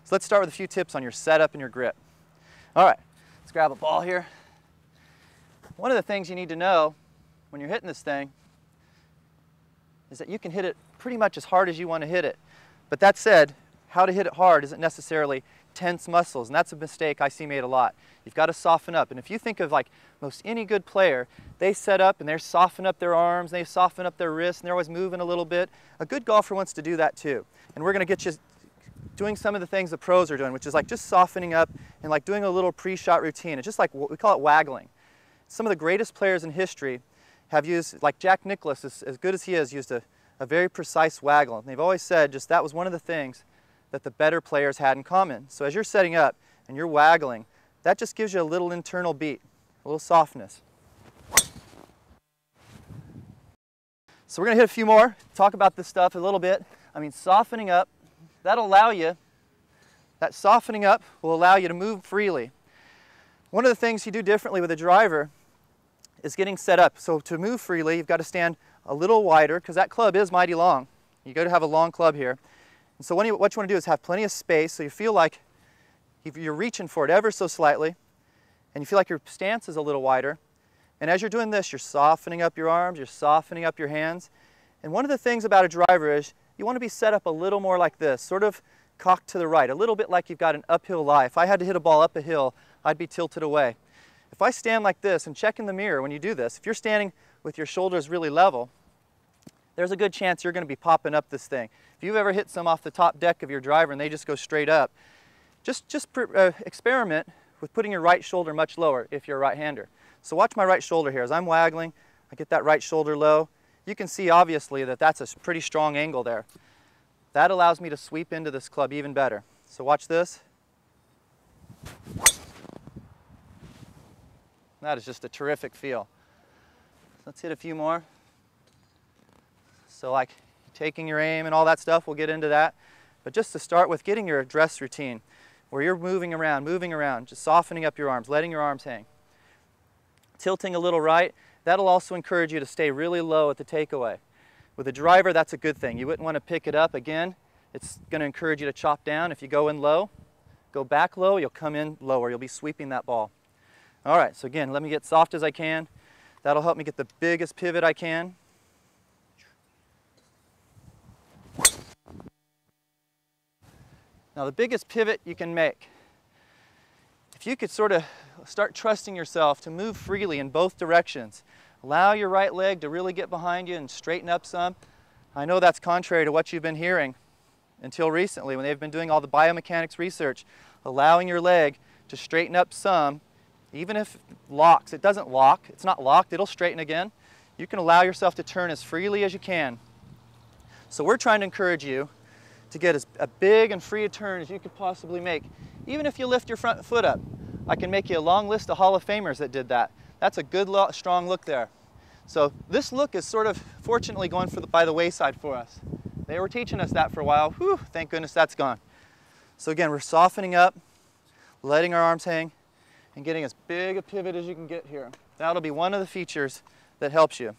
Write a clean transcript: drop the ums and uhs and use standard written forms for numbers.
So let's start with a few tips on your setup and your grip. All right, let's grab a ball here. One of the things you need to know when you're hitting this thing is that you can hit it pretty much as hard as you want to hit it. But that said, how to hit it hard isn't necessarily tense muscles, and that's a mistake I see made a lot. You've got to soften up, and if you think of like most any good player, they set up and they soften up their arms, they soften up their wrists, and they're always moving a little bit. A good golfer wants to do that too, and we're going to get you doing some of the things the pros are doing, which is like just softening up and like doing a little pre-shot routine. It's just like, we call it waggling. Some of the greatest players in history have used, like Jack Nicklaus, as good as he is, used a very precise waggle. And they've always said just that was one of the things that the better players had in common. So as you're setting up and you're waggling, that just gives you a little internal beat, a little softness. So we're going to hit a few more, talk about this stuff a little bit. I mean, softening up, that'll allow you, that softening up will allow you to move freely. One of the things you do differently with a driver is getting set up. So to move freely, you've got to stand a little wider because that club is mighty long. You've got to have a long club here. And so what you want to do is have plenty of space so you feel like you're reaching for it ever so slightly, and you feel like your stance is a little wider. And as you're doing this, you're softening up your arms, you're softening up your hands. And one of the things about a driver is you want to be set up a little more like this, sort of cocked to the right, a little bit like you've got an uphill lie. If I had to hit a ball up a hill, I'd be tilted away. If I stand like this and check in the mirror when you do this, if you're standing with your shoulders really level, there's a good chance you're going to be popping up this thing. If you've ever hit some off the top deck of your driver and they just go straight up, just experiment with putting your right shoulder much lower if you're a right-hander. So watch my right shoulder here. As I'm waggling, I get that right shoulder low. You can see obviously that that's a pretty strong angle there. That allows me to sweep into this club even better. So watch this. That is just a terrific feel. Let's hit a few more. So like taking your aim and all that stuff, we'll get into that. But just to start with getting your address routine, where you're moving around, just softening up your arms, letting your arms hang. Tilting a little right, that'll also encourage you to stay really low at the takeaway. With a driver, that's a good thing. You wouldn't want to pick it up. Again, it's going to encourage you to chop down. If you go in low, go back low, you'll come in lower. You'll be sweeping that ball. All right, so again, let me get soft as I can. That'll help me get the biggest pivot I can. Now the biggest pivot you can make, if you could sort of start trusting yourself to move freely in both directions, allow your right leg to really get behind you and straighten up some. I know that's contrary to what you've been hearing until recently when they've been doing all the biomechanics research, allowing your leg to straighten up some, even if it locks. It doesn't lock, it's not locked, it'll straighten again. You can allow yourself to turn as freely as you can. So we're trying to encourage you to get as big and free a turn as you could possibly make. Even if you lift your front foot up, I can make you a long list of Hall of Famers that did that. That's a good, strong look there. So this look is sort of, fortunately, going by the wayside for us. They were teaching us that for a while. Whew, thank goodness that's gone. So again, we're softening up, letting our arms hang, and getting as big a pivot as you can get here. That'll be one of the features that helps you.